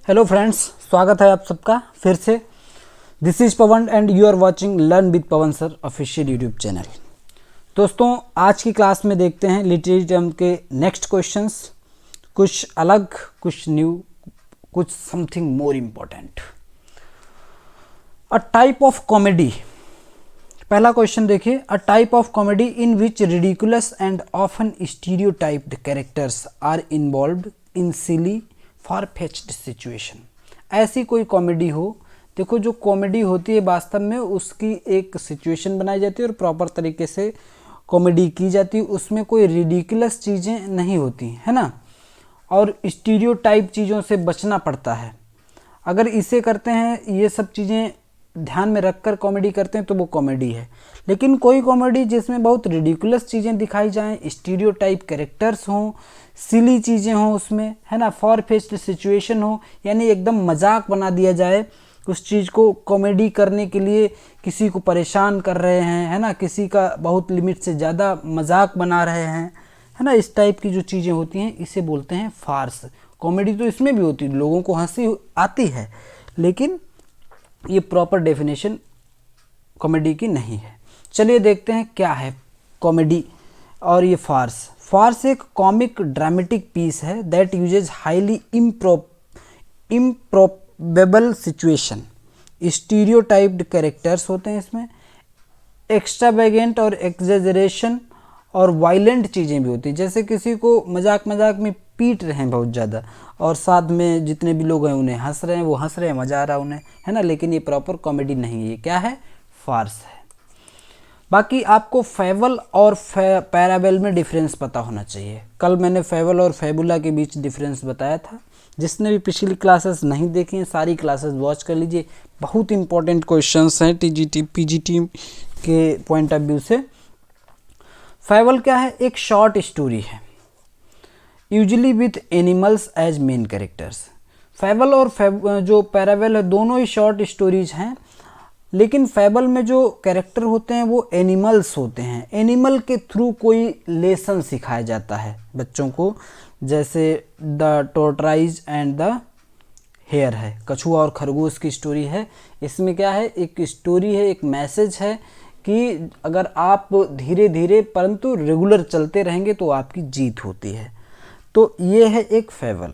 Hello friends, स्वागत है आप सबका फिर से। This is Pawan and you are watching learn with Pawan sir official YouTube channel. दोस्तों, आज की क्लास में देखते हैं लिटरेरी टर्म के नेक्स्ट क्वेश्चंस, कुछ अलग, कुछ न्यू, कुछ something more important. A type of comedy. पहला क्वेश्चन देखिए, a type of comedy in which ridiculous and often stereotyped characters are involved in silly far-fetched situation. ऐसी कोई कॉमेडी हो, देखो जो कॉमेडी होती है वास्तव में उसकी एक सिचुएशन बनाई जाती है और प्रॉपर तरीके से कॉमेडी की जाती है, उसमें कोई रिडिकुलस चीज़ें नहीं होती, है ना, और स्टीरियोटाइप चीज़ों से बचना पड़ता है। अगर इसे करते हैं, ये सब चीज़ें ध्यान में रखकर कॉमेडी करते हैं तो वो कॉमेडी है। लेकिन कोई कॉमेडी जिसमें बहुत रिडिकुलस चीज़ें दिखाई जाएं, स्टीरियोटाइप कैरेक्टर्स हों, सिली चीज़ें हों उसमें, है ना, फार-फेच्ड सिचुएशन हो, यानी एकदम मजाक बना दिया जाए उस चीज़ को कॉमेडी करने के लिए, किसी को परेशान कर रहे हैं, है ना, किसी का बहुत लिमिट से ज़्यादा मजाक बना रहे हैं, है ना, इस टाइप की जो चीज़ें होती हैं इसे बोलते हैं फार्स। कॉमेडी तो इसमें भी होती है, लोगों को हंसी आती है, लेकिन ये प्रॉपर डेफिनेशन कॉमेडी की नहीं है। चलिए देखते हैं क्या है कॉमेडी और ये फार्स। फार्स एक कॉमिक ड्रामेटिक पीस है that usage highly improbable situation. Stereotyped characters होते हैं इसमें, एक्स्ट्रावेगेंट और एक्जेजरेशन और वायलेंट चीज़ें भी होती हैं, जैसे किसी को मजाक मजाक में पीट रहे हैं बहुत ज़्यादा और साथ में जितने भी लोग हैं उन्हें हंस रहे हैं, वो हंस रहे हैं, मज़ा आ रहा है उन्हें, है ना, लेकिन ये प्रॉपर कॉमेडी नहीं है। ये क्या है? फार्स है। बाकी आपको फेबल और पैराबल में डिफरेंस पता होना चाहिए। कल मैंने फेबल और फेबुला के बीच डिफरेंस बताया था। जिसने भी पिछली क्लासेस नहीं देखी हैं सारी क्लासेस वॉच कर लीजिए, बहुत इंपॉर्टेंट क्वेश्चंस हैं टीजीटी पीजीटी के पॉइंट ऑफ व्यू से। फेबल क्या है? एक शॉर्ट स्टोरी है, usually with animals as main characters. Fable और जो पैराबल है दोनों ही शॉर्ट स्टोरीज हैं, लेकिन फेबल में जो कैरेक्टर होते हैं वो एनिमल्स होते हैं। एनिमल के थ्रू कोई लेसन सिखाया जाता है बच्चों को, जैसे the tortoise and the hare है, कछुआ और खरगोश की स्टोरी है। इसमें क्या है? एक स्टोरी है, एक मैसेज है कि अगर आप धीरे धीरे परंतु रेगुलर चलते रहेंगे तो आपकी जीत होती है। तो ये है एक फेबल।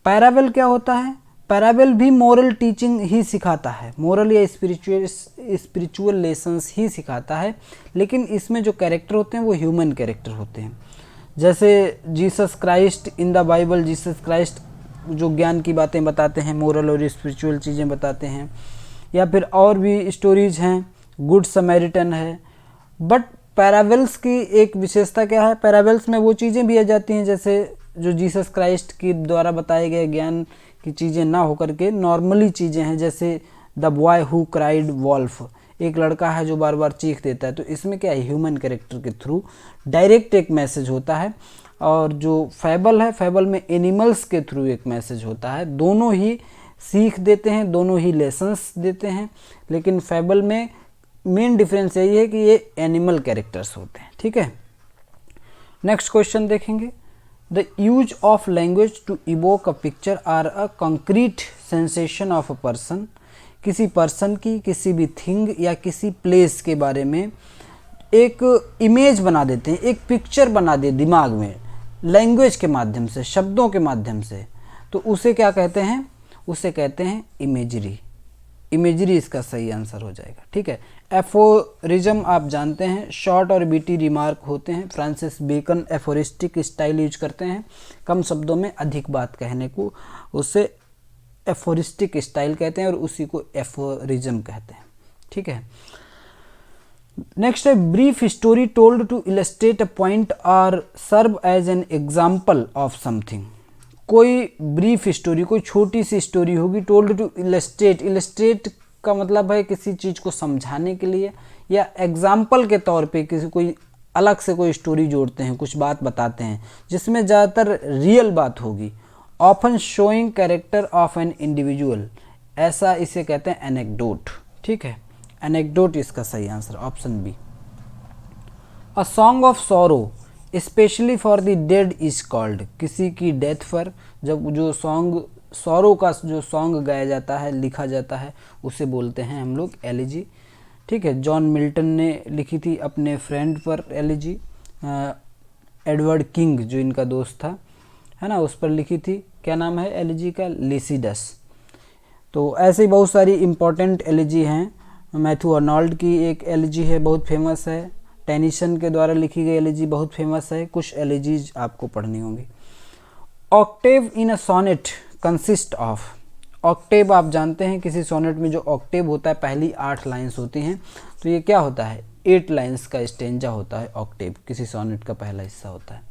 पैराबल क्या होता है? पैराबल भी मोरल टीचिंग ही सिखाता है, मोरल या स्पिरिचुअल लेसन्स ही सिखाता है, लेकिन इसमें जो कैरेक्टर होते हैं वो ह्यूमन कैरेक्टर होते हैं। जैसे Jesus Christ in the Bible, Jesus Christ जो ज्ञान की बातें बताते हैं, मोरल और स्पिरिचुअल चीज़ें बताते हैं, या फिर और भी स्टोरीज हैं, गुड समैरिटन है। बट पैराबल्स की एक विशेषता क्या है? पैराबल्स में वो चीज़ें भी आ जाती हैं जैसे जो जीसस क्राइस्ट के द्वारा बताए गए ज्ञान की चीज़ें ना होकर के नॉर्मली चीज़ें हैं, जैसे the boy who cried wolf, एक लड़का है जो बार बार चीख देता है। तो इसमें क्या है? ह्यूमन कैरेक्टर के थ्रू डायरेक्ट एक मैसेज होता है, और जो फेबल है, फेबल में एनिमल्स के थ्रू एक मैसेज होता है। दोनों ही सीख देते हैं, दोनों ही लेसन्स देते हैं, लेकिन फेबल में मेन डिफरेंस यही है कि ये एनिमल कैरेक्टर्स होते हैं। ठीक है, नेक्स्ट क्वेश्चन देखेंगे। The use of language to evoke a picture or a concrete sensation of a person. किसी पर्सन की, किसी भी थिंग या किसी प्लेस के बारे में एक इमेज बना देते हैं, एक पिक्चर बना दे दिमाग में लैंग्वेज के माध्यम से, शब्दों के माध्यम से, तो उसे क्या कहते हैं? उसे कहते हैं इमेजरी। इमेजरी इसका सही आंसर हो जाएगा। ठीक है, एफोरिज्म आप जानते हैं, शॉर्ट और बीटी रिमार्क होते हैं। Francis Bacon aphoristic style use करते हैं, कम शब्दों में अधिक बात कहने को, उससे एफोरिस्टिक स्टाइल कहते हैं और उसी को एफोरिज्म कहते हैं। ठीक है, नेक्स्ट है brief story told to illustrate a point or serve as an example of something. कोई ब्रीफ स्टोरी, कोई छोटी सी स्टोरी होगी, टोल्ड टू इलस्ट्रेट। इलस्ट्रेट का मतलब है किसी चीज़ को समझाने के लिए, या एग्जाम्पल के तौर पे किसी कोई अलग से कोई स्टोरी जोड़ते हैं, कुछ बात बताते हैं जिसमें ज़्यादातर रियल बात होगी। Often showing character of an individual, ऐसा इसे कहते हैं एनेक्डोट। ठीक है, एनेक्डोट इसका सही answer, option B. A song of sorrow specially for the dead is called. किसी की डेथ पर जब जो सॉन्ग सौरों का जो सॉन्ग गाया जाता है, लिखा जाता है, उसे बोलते हैं हम लोग एलिजी। ठीक है, जॉन मिल्टन ने लिखी थी अपने फ्रेंड पर एलिजी। एडवर्ड किंग जो इनका दोस्त था, है ना, उस पर लिखी थी। क्या नाम है एलिजी का? लिसिडस। तो ऐसे ही बहुत सारी इम्पोर्टेंट एलिजी हैं। मैथ्यू अर्नोल्ड की एक एलिजी है, बहुत फेमस है। टेनिसन के द्वारा लिखी गई एलिजी बहुत फेमस है। कुछ एलिजीज आपको पढ़नी होंगी। Octave in a sonnet consist of. Octave आप जानते हैं, किसी सोनेट में जो ऑक्टेव होता है पहली 8 लाइन्स होती हैं, तो ये क्या होता है? 8 लाइन्स का स्टेंजा होता है ऑक्टेव, किसी सोनेट का पहला हिस्सा होता है।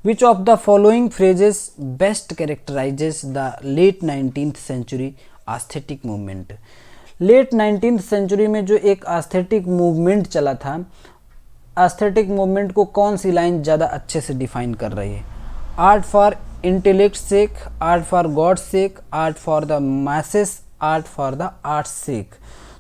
Which of the following phrases best characterises the late 19th century aesthetic movement. Late 19th century में जो एक एस्थेटिक मूवमेंट चला था, एस्थेटिक मूवमेंट को कौन सी लाइन ज़्यादा अच्छे से डिफाइन कर रही है? Art for intellect sake, art for God sake, art for the masses, art for the art sake.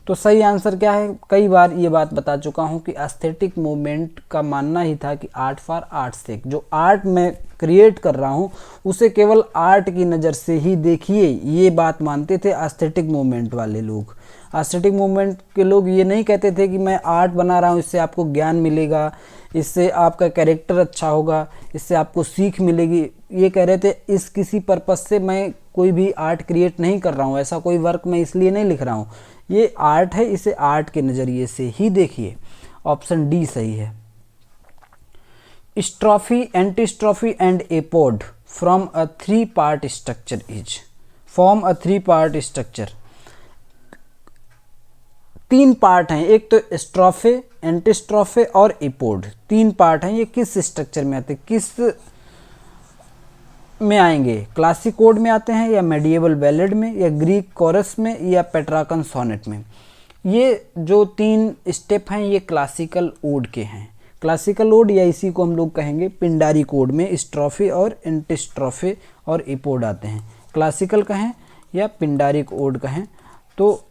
तो सही आंसर क्या है? कई बार ये बात बता चुका हूँ कि एस्थेटिक मूवमेंट का मानना ही था कि आर्ट फॉर आर्ट सेक, जो आर्ट मैं क्रिएट कर रहा हूँ उसे केवल आर्ट की नज़र से ही देखिए, ये बात मानते थे एस्थेटिक मूवमेंट वाले लोग। एस्थेटिक मूवमेंट के लोग ये नहीं कहते थे कि मैं आर्ट बना रहा हूँ, इससे आपको ज्ञान मिलेगा, इससे आपका कैरेक्टर अच्छा होगा, इससे आपको सीख मिलेगी। ये कह रहे थे इस किसी पर्पस से मैं कोई भी आर्ट क्रिएट नहीं कर रहा हूँ, ऐसा कोई वर्क मैं इसलिए नहीं लिख रहा हूँ, ये आर्ट है, इसे आर्ट के नज़रिए से ही देखिए। ऑप्शन डी सही है। Strophe, antistrophe and epode from a 3 part structure is. Form a 3 part structure. 3 part हैं, एक तो स्ट्रॉफे, एंटीस्ट्रॉफे और एपोड, 3 पार्ट हैं। ये किस स्ट्रक्चर में आते हैं, किस में आएंगे? क्लासिक कोड में आते हैं, या मेडिएवल बैलेड में, या ग्रीक कोरस में, या पेट्राकन सोनेट में? ये जो 3 स्टेप हैं ये क्लासिकल ओड के हैं। क्लासिकल ओड, या इसी को हम लोग कहेंगे पिंडारी कोड में स्ट्रॉफे और एंटीस्ट्रॉफे और एपोड आते हैं। क्लासिकल कहें या पिंडारिक ओड कहें, तो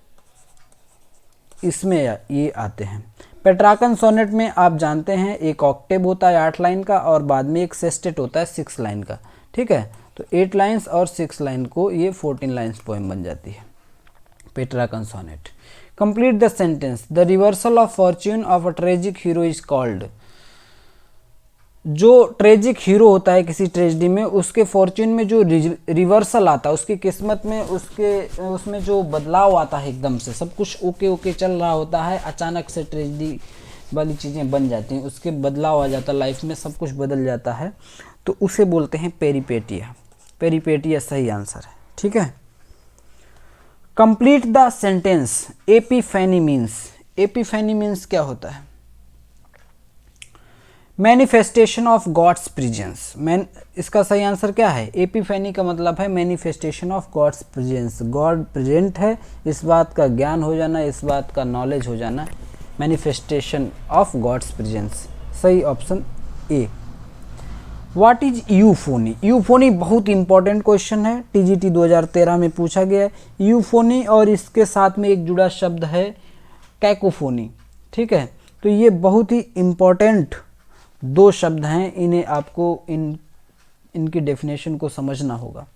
इसमें ये आते हैं। पेट्राकन सोनेट में आप जानते हैं एक ऑक्टेव होता है 8 लाइन का, और बाद में एक सेस्टेट होता है 6 लाइन का। ठीक है, तो 8 लाइन्स और 6 लाइन को ये 14 लाइन्स पोएम बन जाती है Petrarchan sonnet. Complete the sentence. The reversal of fortune of a tragic hero is called. जो ट्रेजिक हीरो होता है किसी ट्रेजिडी में, उसके फॉर्च्यून में जो रिवर्सल आता है, उसकी किस्मत में उसमें जो बदलाव आता है, एकदम से सब कुछ ओके ओके चल रहा होता है, अचानक से ट्रेजिडी वाली चीज़ें बन जाती हैं, उसके बदलाव आ जाता है, लाइफ में सब कुछ बदल जाता है, तो उसे बोलते हैं पेरिपेटिया। पेरिपेटिया सही आंसर है। ठीक है, complete the sentence. Epiphany means. Epiphany means क्या होता है? Manifestation of God's presence. इसका सही आंसर क्या है? एपिफैनी का मतलब है manifestation of God's presence. God present है, इस बात का ज्ञान हो जाना, इस बात का नॉलेज हो जाना, मैनिफेस्टेशन ऑफ गॉड्स प्रेजेंस। सही option A. What is euphony? Euphony बहुत इंपॉर्टेंट क्वेश्चन है, टीजीटी 2013 में पूछा गया है। यूफोनी और इसके साथ में एक जुड़ा शब्द है कैकोफोनी। ठीक है, तो ये बहुत ही इंपॉर्टेंट 2 शब्द हैं, इन्हें आपको इनकी डेफिनेशन को समझना होगा।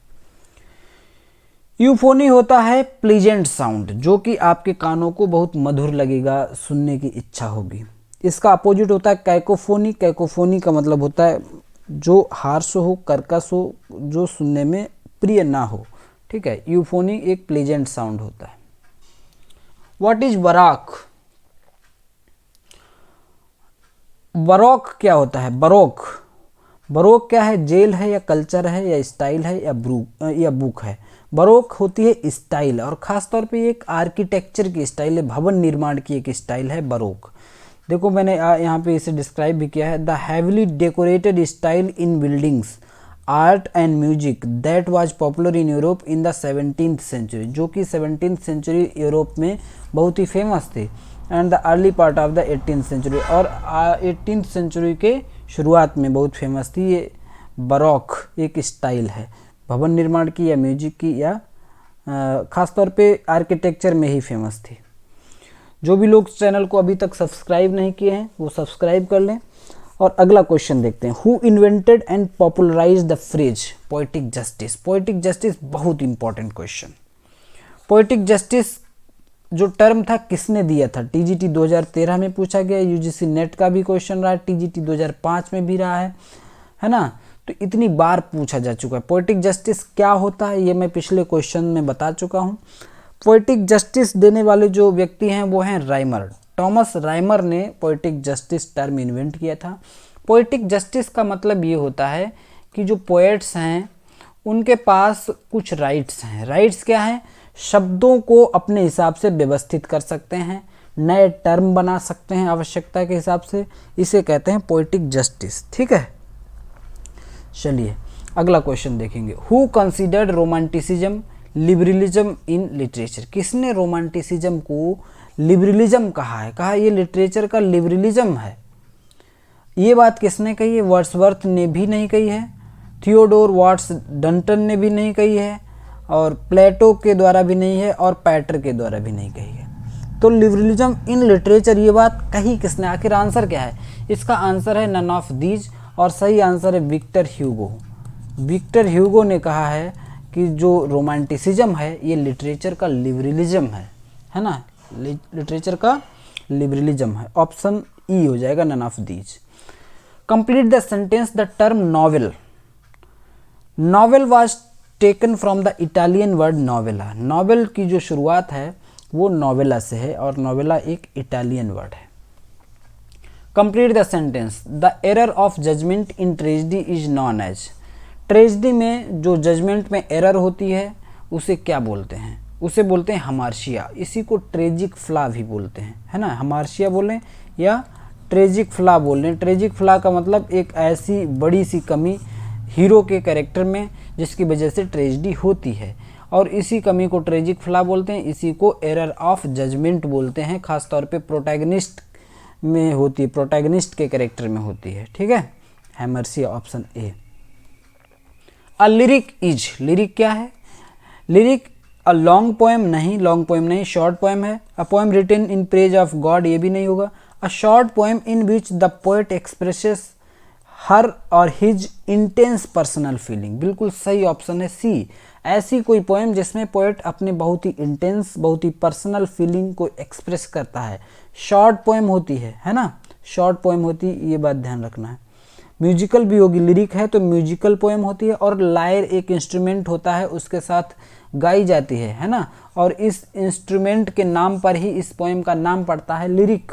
यूफोनी होता है प्लीजेंट साउंड, जो कि आपके कानों को बहुत मधुर लगेगा, सुनने की इच्छा होगी। इसका अपोजिट होता है कैकोफोनी। कैकोफोनी का मतलब होता है जो हार्श हो, कर्कश हो, जो सुनने में प्रिय ना हो। ठीक है, यूफोनी एक प्लीजेंट साउंड होता है। What is Barack? बरोक क्या होता है? बरोक, बरोक क्या है? जेल है, या कल्चर है, या स्टाइल है, या बुक है? बरोक होती है स्टाइल, और ख़ास तौर पे एक आर्किटेक्चर की स्टाइल है, भवन निर्माण की एक स्टाइल है बरोक। देखो मैंने यहाँ पे इसे डिस्क्राइब भी किया है। The heavily decorated style in buildings, art and music that was popular in Europe in the 17th century, जो कि 17th सेंचुरी यूरोप में बहुत ही फेमस थे, and the early part of the 18th century, और 18th सेंचुरी के शुरुआत में बहुत फेमस थी। ये बरोक एक स्टाइल है, भवन निर्माण की या म्यूजिक की, या ख़ास तौर पे आर्किटेक्चर में ही फेमस थी। जो भी लोग चैनल को अभी तक सब्सक्राइब नहीं किए हैं वो सब्सक्राइब कर लें, और अगला क्वेश्चन देखते हैं, who invented and popularize the phrase poetic justice. Poetic justice बहुत इंपॉर्टेंट क्वेश्चन। पोएटिक जस्टिस जो टर्म था किसने दिया था? टीजीटी 2013 में पूछा गया, यूजीसी नेट का भी क्वेश्चन रहा है, टीजीटी 2005 में भी रहा है ना। तो इतनी बार पूछा जा चुका है। पोएटिक जस्टिस क्या होता है ये मैं पिछले क्वेश्चन में बता चुका हूँ। पोएटिक जस्टिस देने वाले जो व्यक्ति हैं वो हैं राइमर। थॉमस राइमर ने पोएटिक जस्टिस टर्म इन्वेंट किया था। पोएटिक जस्टिस का मतलब ये होता है कि जो पोएट्स हैं उनके पास कुछ राइट्स हैं। राइट्स क्या हैं? शब्दों को अपने हिसाब से व्यवस्थित कर सकते हैं, नए टर्म बना सकते हैं आवश्यकता के हिसाब से, इसे कहते हैं पोएटिक जस्टिस। ठीक है, चलिए अगला क्वेश्चन देखेंगे, who considered romanticism liberalism in literature. किसने रोमांटिसिज्म को लिबरलिज्म कहा है? कहा ये लिटरेचर का लिबरलिज्म है। ये बात किसने कही है? वर्ड्सवर्थ ने भी नहीं कही है, थियोडोर वाट्स डंटन ने भी नहीं कही है, और प्लेटो के द्वारा भी नहीं है, और पैटर के द्वारा भी नहीं कही है। तो लिबरलिज्म इन लिटरेचर ये बात कही किसने? आखिर आंसर क्या है इसका? आंसर है नन ऑफ दीज, और सही आंसर है विक्टर ह्यूगो। विक्टर ह्यूगो ने कहा है कि जो रोमांटिसिज्म है ये लिटरेचर का लिबरलिज्म है ना, लिटरेचर का लिबरलिज्म है। ऑप्शन ई हो जाएगा, none of these. Complete the sentence, the term novel. Novel was taken from the Italian word novella. Novel की जो शुरुआत है वो नोवेला से है, और नोवेला एक इटालियन वर्ड है। Complete the sentence, the error of judgement in tragedy is known as. Tragedy में जो जजमेंट में एरर होती है उसे क्या बोलते हैं? उसे बोलते हैं हमार्शिया। इसी को ट्रेजिक फ्ला भी बोलते हैं, है ना। हमार्शिया बोलें या ट्रेजिक फ्ला बोल रहे हैं। ट्रेजिक फ्ला का मतलब एक ऐसी बड़ी सी कमी हीरो के कैरेक्टर में जिसकी वजह से ट्रेजेडी होती है, और इसी कमी को ट्रेजिक फ्ला बोलते हैं। इसी को एरर ऑफ जजमेंट बोलते हैं, खासतौर पे प्रोटैगनिस्ट में होती है, प्रोटैगनिस्ट के कैरेक्टर में होती है। ठीक है, hamartia option A. A lyric is, lyric क्या है? लिरिक अ लॉन्ग पोएम, नहीं लॉन्ग पोएम नहीं, शॉर्ट पोएम है। A poem written in praise of God, ये भी नहीं होगा। A short poem in which the poet expresses her or his intense personal feeling, बिल्कुल सही ऑप्शन है सी। ऐसी कोई पोएम जिसमें पोएट अपने बहुत ही इंटेंस, बहुत ही पर्सनल फीलिंग को एक्सप्रेस करता है, शॉर्ट पोएम होती है ना, शॉर्ट पोएम होती, ये बात ध्यान रखना है। म्यूजिकल भी होगी, लिरिक है तो म्यूजिकल पोएम होती है, और लायर एक इंस्ट्रूमेंट होता है उसके साथ गाई जाती है ना, और इस इंस्ट्रूमेंट के नाम पर ही इस पोएम का नाम पड़ता है लिरिक।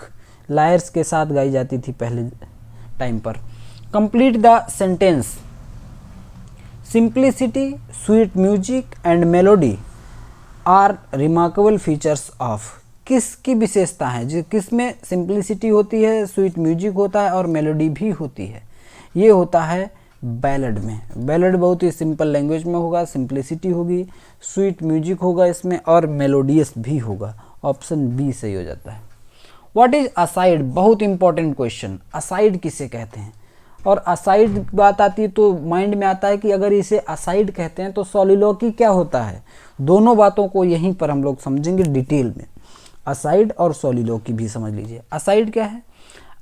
लायर्स के साथ गाई जाती थी पहले टाइम पर। Complete the sentence, simplicity, sweet music and melody are remarkable features of. किसकी विशेषता है? जो किसमें सिंप्लिसिटी होती है, स्वीट म्यूजिक होता है और मेलोडी भी होती है? ये होता है बैलेड में। बैलेड बहुत ही सिंपल लैंग्वेज में होगा, सिंप्लिसिटी होगी, स्वीट म्यूजिक होगा इसमें, और मेलोडियस भी होगा। ऑप्शन बी सही हो जाता है। What is aside? बहुत इंपॉर्टेंट क्वेश्चन। असाइड किसे कहते हैं? और असाइड बात आती है तो माइंड में आता है कि अगर इसे असाइड कहते हैं तो सॉलिलोकी क्या होता है? दोनों बातों को यहीं पर हम लोग समझेंगे डिटेल में। असाइड और सॉलिलोकी भी समझ लीजिए। असाइड क्या है?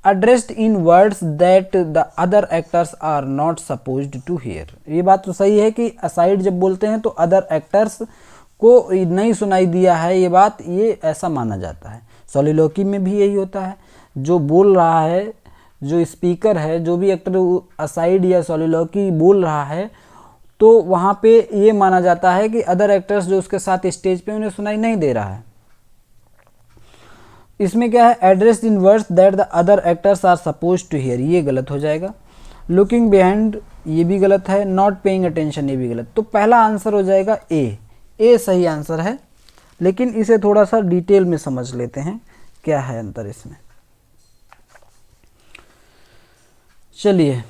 addressed in words that the other actors are not supposed to hear। ये बात तो सही है कि aside जब बोलते हैं तो अदर एक्टर्स को नहीं सुनाई दिया है, ये बात, ये ऐसा माना जाता है। सॉलिलोकी में भी यही होता है, जो बोल रहा है, जो स्पीकर है, जो भी एक्टर असाइड या सॉलिलोकी बोल रहा है, तो वहाँ पे ये माना जाता है कि अदर एक्टर्स जो उसके साथ स्टेज पे उन्हें सुनाई नहीं दे रहा है। इसमें क्या है? Addressed in words that the other actors are suppose to hear, ये गलत हो जाएगा। लुकिंग बिहाइंड, ये भी गलत है। नॉट पेइंग अटेंशन, ये भी गलत। तो पहला आंसर हो जाएगा ए। ए सही आंसर है, लेकिन इसे थोड़ा सा डिटेल में समझ लेते हैं क्या है अंतर इसमें। चलिए,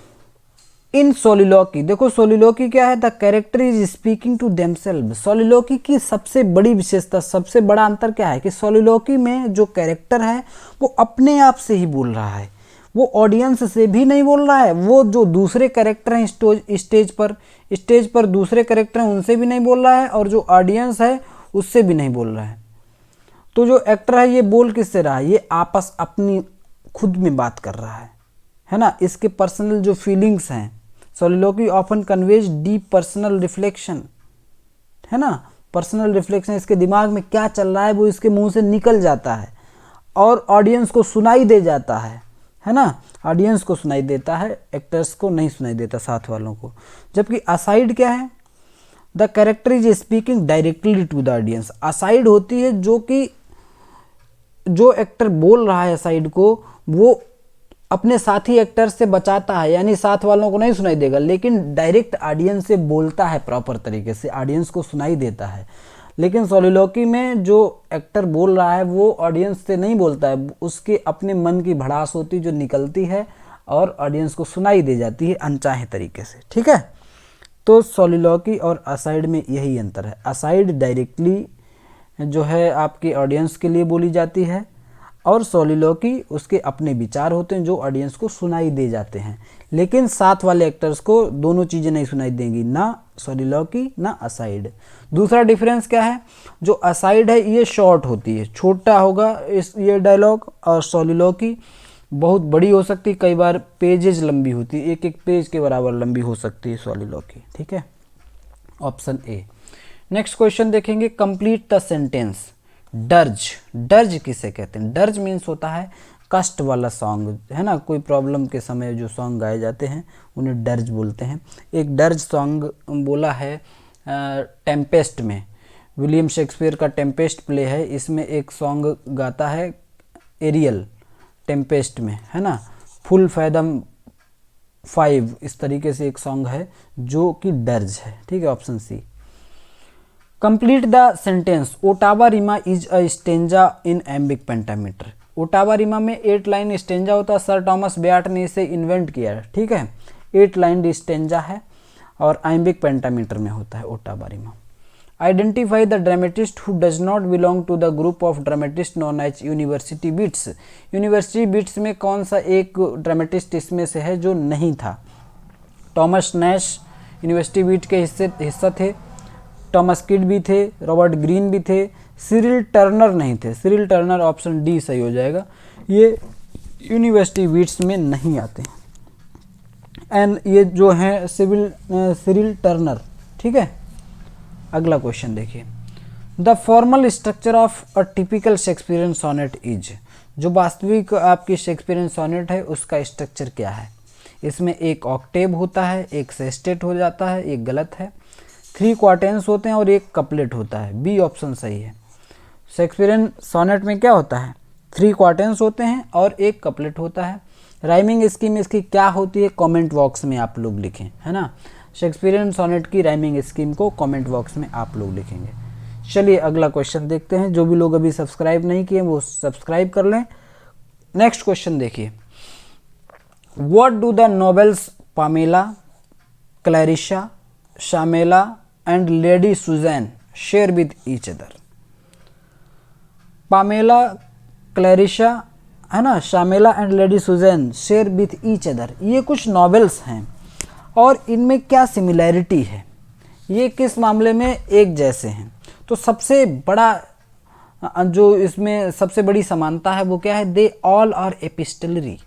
इन सोलिलोकी, देखो सोलिलोकी क्या है? The character is speaking to themselves. Soliloquy की सबसे बड़ी विशेषता, सबसे बड़ा अंतर क्या है कि सोलिलोकी में जो कैरेक्टर है वो अपने आप से ही बोल रहा है, वो ऑडियंस से भी नहीं बोल रहा है। वो जो दूसरे कैरेक्टर हैं स्टेज पर दूसरे कैरेक्टर हैं उनसे भी नहीं बोल रहा है, और जो ऑडियंस है उससे भी नहीं बोल रहा है। तो जो एक्टर है ये बोल किससे रहा है? ये आपस अपनी खुद में बात कर रहा है, है ना, इसके पर्सनल जो फीलिंग्स हैं। Soliloquy often conveys deep personal reflection, है ना, पर्सनल रिफ्लेक्शन, इसके दिमाग में क्या चल रहा है वो इसके मुंह से निकल जाता है और ऑडियंस को सुनाई दे जाता है ना, ऑडियंस को सुनाई देता है, एक्टर्स को नहीं सुनाई देता, साथ वालों को। जबकि असाइड क्या है, the character is speaking directly to the audience. Aside होती है जो कि जो एक्टर बोल रहा है असाइड को वो अपने साथी एक्टर से बचाता है, यानी साथ वालों को नहीं सुनाई देगा, लेकिन डायरेक्ट ऑडियंस से बोलता है, प्रॉपर तरीके से ऑडियंस को सुनाई देता है। लेकिन सोलिलोक्वी में जो एक्टर बोल रहा है वो ऑडियंस से नहीं बोलता है, उसके अपने मन की भड़ास होती जो निकलती है और ऑडियंस को सुनाई दे जाती है अनचाहे तरीके से, ठीक है। तो सोलिलोक्वी और असाइड में यही अंतर है। असाइड डायरेक्टली जो है आपकी ऑडियंस के लिए बोली जाती है और सोलिलोक्वी उसके अपने विचार होते हैं जो ऑडियंस को सुनाई दे जाते हैं। लेकिन साथ वाले एक्टर्स को दोनों चीज़ें नहीं सुनाई देंगी, ना सोलिलोक्वी ना असाइड। दूसरा डिफरेंस क्या है, जो असाइड है ये शॉर्ट होती है, छोटा होगा ये डायलॉग, और सोलिलोक्वी बहुत बड़ी हो सकती है, कई बार पेजेस लंबी होती है, एक एक पेज के बराबर लंबी हो सकती है सोलिलोक्वी, ठीक है, ऑप्शन ए। नेक्स्ट क्वेश्चन देखेंगे, complete the sentence. Dirge, dirge किसे कहते हैं? डर्ज मीन्स होता है कष्ट वाला सॉन्ग, है ना, कोई प्रॉब्लम के समय जो सॉन्ग गाए जाते हैं उन्हें डर्ज बोलते हैं। एक डर्ज सॉन्ग बोला है टेम्पेस्ट में, विलियम शेक्सपियर का टेम्पेस्ट प्ले है, इसमें एक सॉन्ग गाता है एरियल टेम्पेस्ट में, है ना, फुल फैदम 5, इस तरीके से एक सॉन्ग है जो कि डर्ज है, ठीक है, option C. Complete the sentence, ottava rima is a stanza in iambic pentameter. Ottava rima में 8 लाइन स्टेंजा होता है, सर टॉमस बेयाट ने इसे इन्वेंट किया है, ठीक है, 8 लाइन स्टेंजा है और एम्बिक पेंटामीटर में होता है ottava rima. Identify the dramatist who does not belong to the group of dramatist known as university wits. University wits में कौन सा एक ड्रामेटिस्ट इसमें से है जो नहीं था? टॉमस नैश यूनिवर्सिटी बीट के हिस्सा थे, टॉमस किड भी थे, रॉबर्ट ग्रीन भी थे, सिरिल टर्नर नहीं थे। सिरिल टर्नर ऑप्शन डी सही हो जाएगा, ये यूनिवर्सिटी बीट्स में नहीं आते। एंड ये जो है सिरिल टर्नर, ठीक है। अगला क्वेश्चन देखिए, the formal structure of a typical Shakespearean sonnet is. जो वास्तविक आपकी शेक्सपियरियन सोनेट है उसका स्ट्रक्चर क्या है? इसमें एक ऑक्टेव होता है, एक सेस्टेट हो जाता है, एक गलत है, 3 क्वार्टेंस होते हैं और एक कपलेट होता है, बी ऑप्शन सही है। शेक्सपियरियन सोनेट में क्या होता है? 3 क्वार्टेंस होते हैं और एक कपलेट होता है। राइमिंग स्कीम इसकी क्या होती है? कमेंट बॉक्स में आप लोग लिखें, है ना, शेक्सपियरियन सोनेट की राइमिंग स्कीम को कमेंट बॉक्स में आप लोग लिखेंगे। चलिए अगला क्वेश्चन देखते हैं, जो भी लोग अभी सब्सक्राइब नहीं किए वो सब्सक्राइब कर लें। नेक्स्ट क्वेश्चन देखिए, what do the novels Pamela, Clarissa, Shamela and Lady Susan share with each other? Pamela, Clarissa, है ना, Shamela and Lady Susan share with each other, ये कुछ नॉवेल्स हैं और इनमें क्या सिमिलैरिटी है, ये किस मामले में एक जैसे हैं? तो सबसे बड़ा जो इसमें सबसे बड़ी समानता है वो क्या है? They all are एपिस्टलरी।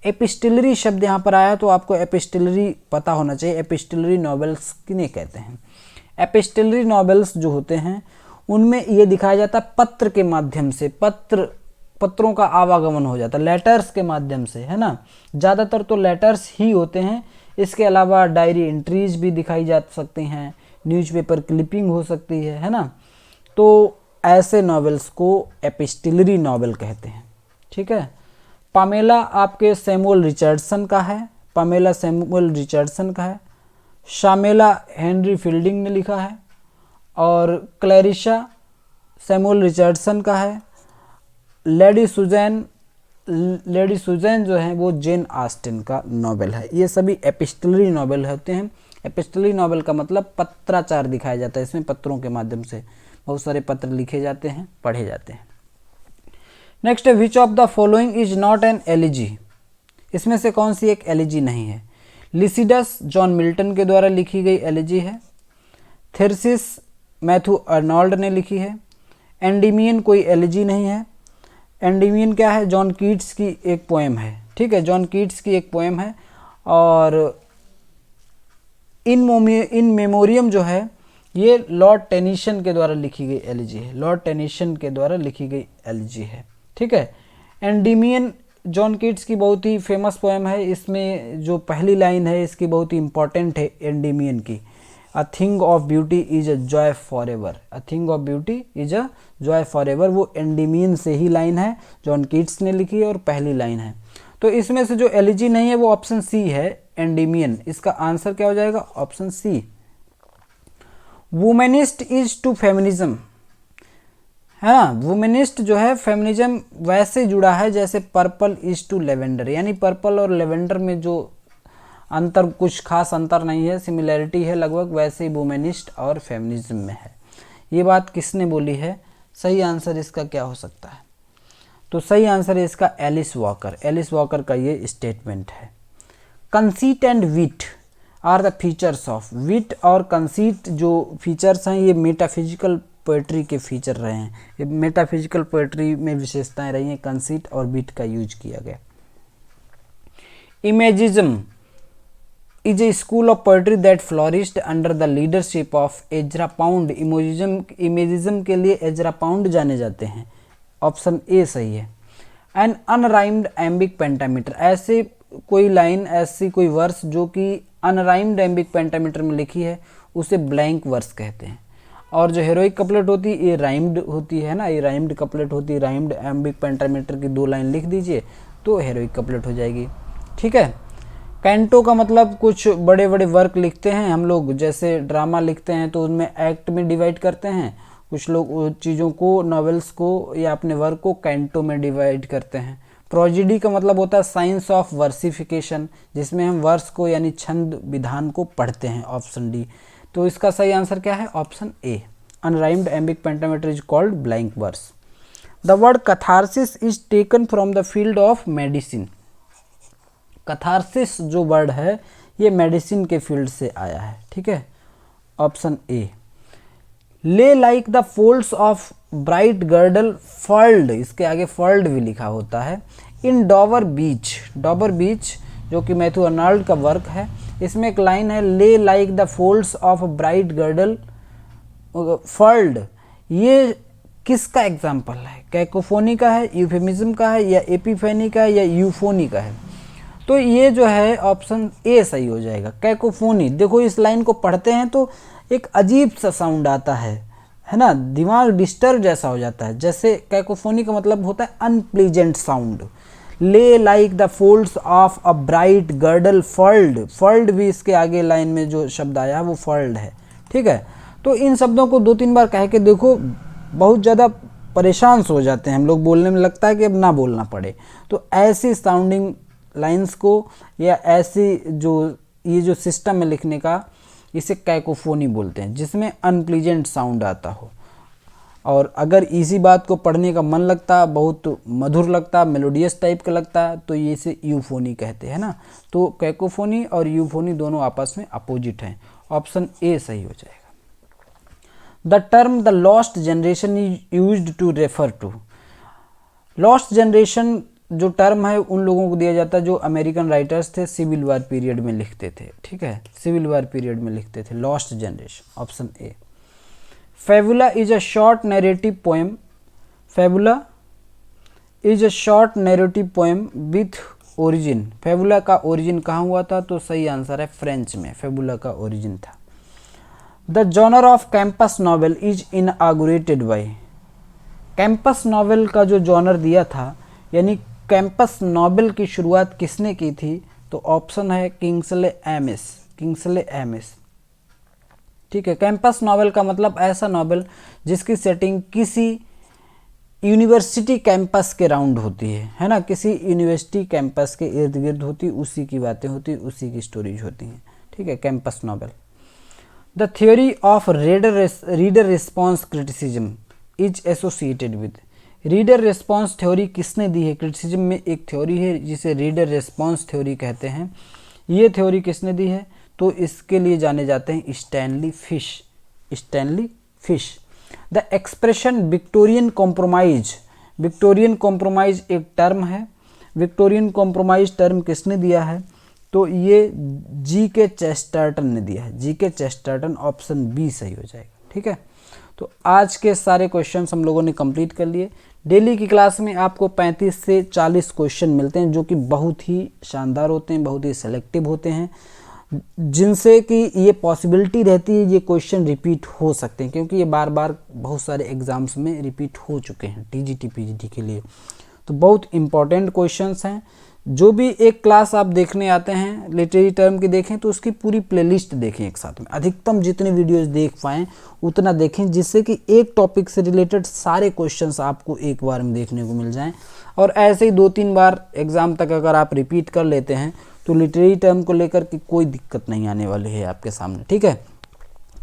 एपिस्टलरी शब्द यहाँ पर आया तो आपको एपिस्टलरी पता होना चाहिए। एपिस्टलरी नॉवेल्स किन्हें कहते हैं? एपिस्टलरी नॉवेल्स जो होते हैं उनमें ये दिखाया जाता है पत्र के माध्यम से, पत्रों का आवागमन हो जाता है, लेटर्स के माध्यम से, है ना, ज़्यादातर तो लेटर्स ही होते हैं। इसके अलावा डायरी एंट्रीज भी दिखाई जा सकती हैं, न्यूज़पेपर क्लिपिंग हो सकती है ना, तो ऐसे नॉवेल्स को एपिस्टलरी नॉवेल कहते हैं, ठीक है। पामेला आपके सैमुअल रिचर्डसन का है, पामेला सैमुअल रिचर्डसन का है। शामेला हेनरी फील्डिंग ने लिखा है और क्लैरिशा सैमुअल रिचर्डसन का है। लेडी सुजैन जो है वो जेन ऑस्टिन का नॉवेल है। ये सभी एपिस्टलरी नॉवेल होते हैं। एपिस्टलरी नॉवेल का मतलब पत्राचार दिखाया जाता है, इसमें पत्रों के माध्यम से बहुत सारे पत्र लिखे जाते हैं, पढ़े जाते हैं। नेक्स्ट है, which of the following is not an elegy. इसमें से कौन सी एक एलिजी नहीं है? लिसिडस जॉन मिल्टन के द्वारा लिखी गई एलिजी है। थेरसिस मैथ्यू अर्नोल्ड ने लिखी है। एंडीमियन कोई एलिजी नहीं है। एंडीमियन क्या है? जॉन कीट्स की एक पोएम है, ठीक है, जॉन कीट्स की एक पोएम है। और इन मेमोरियम जो है ये लॉर्ड टेनिसन के द्वारा लिखी गई एलिजी है, लॉर्ड टेनिसन के द्वारा लिखी गई एलिजी है, ठीक है। एंडीमियन जॉन कीट्स की बहुत ही फेमस पोएम है। इसमें जो पहली लाइन है इसकी बहुत ही इंपॉर्टेंट है एंडीमियन की, a thing of beauty is a joy for ever, a thing of beauty is a joy for ever. वो एंडीमियन से ही लाइन है, जॉन कीट्स ने लिखी है और पहली लाइन है। तो इसमें से जो एलिजी नहीं है वो ऑप्शन सी है, एंडीमियन। इसका आंसर क्या हो जाएगा? Option C. Womanist is to feminism, है ना। वुमेनिस्ट जो है फेमिनिज्म वैसे जुड़ा है जैसे पर्पल इज टू लेवेंडर, यानी पर्पल और लेवेंडर में जो अंतर, कुछ खास अंतर नहीं है, सिमिलैरिटी है लगभग, वैसे ही वुमेनिस्ट और फेमिनिज्म में है। ये बात किसने बोली है? सही आंसर इसका क्या हो सकता है? तो सही आंसर है इसका एलिस वॉकर। एलिस वॉकर का ये स्टेटमेंट है। Conceit and wit are the features of, wit और कंसीट जो फीचर्स हैं ये मेटाफिजिकल पोएट्री के फीचर रहे हैं, ये मेटाफिजिकल पोएट्री में विशेषताएं रही हैं, कंसीट और विट का यूज किया गया। Imagism is a school of poetry that flourished under the leadership of Ezra pound. Imagism के लिए एजरा पाउंड जाने जाते हैं, ऑप्शन ए सही है। एन अनराइम्ड एम्बिक पेंटामीटर, ऐसे कोई लाइन, ऐसी कोई वर्स जो कि अनराइम्ड एम्बिक पेंटामीटर में लिखी है उसे ब्लैंक वर्स कहते हैं। और जो हेरोइक कपलेट होती है ये राइम्ड होती है ना, ये राइम्ड कपलेट होती है। राइम्ड एम्बिक पेंटामीटर की 2 लाइन लिख दीजिए तो हेरोइक कपलेट हो जाएगी, ठीक है। कैंटो का मतलब कुछ बड़े बड़े वर्क लिखते हैं हम लोग, जैसे ड्रामा लिखते हैं तो उनमें एक्ट में डिवाइड करते हैं, कुछ लोग चीज़ों को, नॉवेल्स को या अपने वर्क को कैंटो में डिवाइड करते हैं। प्रोजिडी का मतलब होता है साइंस ऑफ वर्सिफिकेशन, जिसमें हम वर्स को यानी छंद विधान को पढ़ते हैं, ऑप्शन डी। तो इसका सही आंसर क्या है? Option A. Unrhymed iambic pentameter is called blank verse. The word catharsis is taken from the field of medicine. Catharsis जो वर्ड है ये मेडिसिन के फील्ड से आया है, ठीक है, option A. Lay like the folds of bright girdle furled, इसके आगे फर्ल्ड भी लिखा होता है। इन डॉवर बीच, डॉवर बीच जो कि मैथ्यू अर्नाल्ड का वर्क है, इसमें एक लाइन है lay like the folds of bright girdle furled. ये किसका एग्जाम्पल है? कैकोफोनी का है, यूफेमिज्म का है, या एपिफेनी का है, या यूफोनी का है? तो ये जो है ऑप्शन ए सही हो जाएगा, कैकोफोनी। देखो इस लाइन को पढ़ते हैं तो एक अजीब सा साउंड आता है ना, दिमाग डिस्टर्ब जैसा हो जाता है। जैसे कैकोफोनी का मतलब होता है unpleasant sound. Lay like the folds of a bright girdle furled, furled भी इसके आगे लाइन में जो शब्द आया है वो फर्ल्ड है, ठीक है। तो इन शब्दों को 2-3 बार कह के देखो, बहुत ज़्यादा परेशान हो जाते हैं हम लोग, बोलने में लगता है कि अब ना बोलना पड़े। तो ऐसी साउंडिंग लाइंस को या ऐसी जो सिस्टम है लिखने का, इसे कैकोफोनी बोलते हैं, जिसमें अनप्लीजेंट साउंड आता हो। और अगर इसी बात को पढ़ने का मन लगता, बहुत मधुर लगता, मेलोडियस टाइप का लगता, तो ये इसे यूफोनी कहते हैं ना। तो कैकोफोनी और यूफोनी दोनों आपस में अपोजिट हैं, ऑप्शन ए सही हो जाएगा। The term the lost generation is used to refer to. Lost generation जो टर्म है उन लोगों को दिया जाता है जो अमेरिकन राइटर्स थे, सिविल वार पीरियड में लिखते थे, ठीक है, सिविल वार पीरियड में लिखते थे, lost generation, option A. Fabula is a short narrative poem, fabula is a short narrative poem with origin. Fabula का ओरिजिन कहाँ हुआ था? तो सही आंसर है फ्रेंच में फेबुला का ओरिजिन था। The genre of campus novel is inaugurated by. Campus novel का जो जॉनर दिया था, यानी कैंपस नॉवेल की शुरुआत किसने की थी? तो ऑप्शन है किंग्सले एमिस, किंग्सले एमिस, ठीक है। कैंपस नॉवेल का मतलब ऐसा नॉवेल जिसकी सेटिंग किसी यूनिवर्सिटी कैंपस के राउंड होती है ना, किसी यूनिवर्सिटी कैंपस के इर्द गिर्द होती, उसी की बातें होती, उसी की स्टोरीज होती हैं, ठीक है, campus novel. The theory of reader response criticism is associated with. Reader response theory किसने दी है? क्रिटिसिज्म में एक थ्योरी है जिसे रीडर रिस्पॉन्स थ्योरी कहते हैं। ये थ्योरी किसने दी है? तो इसके लिए जाने जाते हैं Stanley fish, Stanley fish. The expression Victorian compromise, Victorian compromise एक टर्म है विक्टोरियन कॉम्प्रोमाइज टर्म किसने दिया है? तो ये जी के चेस्टरटन ने दिया है। जी के चेस्टरटन, ऑप्शन बी सही हो जाएगा। ठीक है, तो आज के सारे क्वेश्चंस हम लोगों ने कंप्लीट कर लिए। डेली की क्लास में आपको 35 से 40 क्वेश्चन मिलते हैं जो कि बहुत ही शानदार होते हैं, बहुत ही सेलेक्टिव होते हैं, जिनसे कि ये पॉसिबिलिटी रहती है ये क्वेश्चन रिपीट हो सकते हैं, क्योंकि ये बार बार बहुत सारे एग्जाम्स में रिपीट हो चुके हैं टीजीटी पीजीटी के लिए। तो बहुत इंपॉर्टेंट क्वेश्चंस हैं। जो भी एक क्लास आप देखने आते हैं लिटरेरी टर्म की देखें तो उसकी पूरी प्लेलिस्ट देखें एक साथ में, अधिकतम जितने वीडियोस देख पाएँ उतना देखें, जिससे कि एक टॉपिक से रिलेटेड सारे क्वेश्चंस आपको एक बार में देखने को मिल जाएं। और ऐसे ही 2-3 बार एग्ज़ाम तक अगर आप रिपीट कर लेते हैं तो लिटरेरी टर्म को लेकर के कोई दिक्कत नहीं आने वाली है आपके सामने। ठीक है,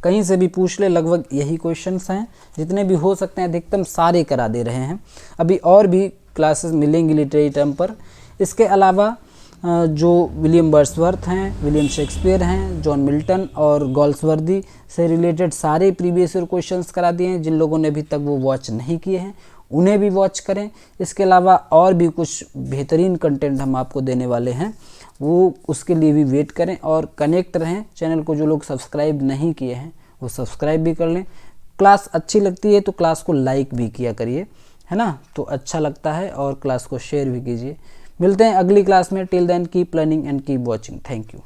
कहीं से भी पूछ ले, लगभग यही क्वेश्चंस हैं, जितने भी हो सकते हैं अधिकतम सारे करा दे रहे हैं। अभी और भी क्लासेस मिलेंगी लिटरेरी टर्म पर। इसके अलावा जो विलियम वर्ड्सवर्थ हैं, विलियम शेक्सपियर हैं, जॉन मिल्टन और गॉल्सवर्दी से रिलेटेड सारे प्रीवियस ईयर क्वेश्चंस करा दिए हैं। जिन लोगों ने अभी तक वो वॉच नहीं किए हैं उन्हें भी वॉच करें। इसके अलावा और भी कुछ बेहतरीन कंटेंट हम आपको देने वाले हैं, वो उसके लिए भी वेट करें और कनेक्ट रहें। चैनल को जो लोग सब्सक्राइब नहीं किए हैं वो सब्सक्राइब भी कर लें। क्लास अच्छी लगती है तो क्लास को लाइक भी किया करिए, है ना, तो अच्छा लगता है, और क्लास को शेयर भी कीजिए। मिलते हैं अगली क्लास में। Till then keep learning and keep watching. Thank you.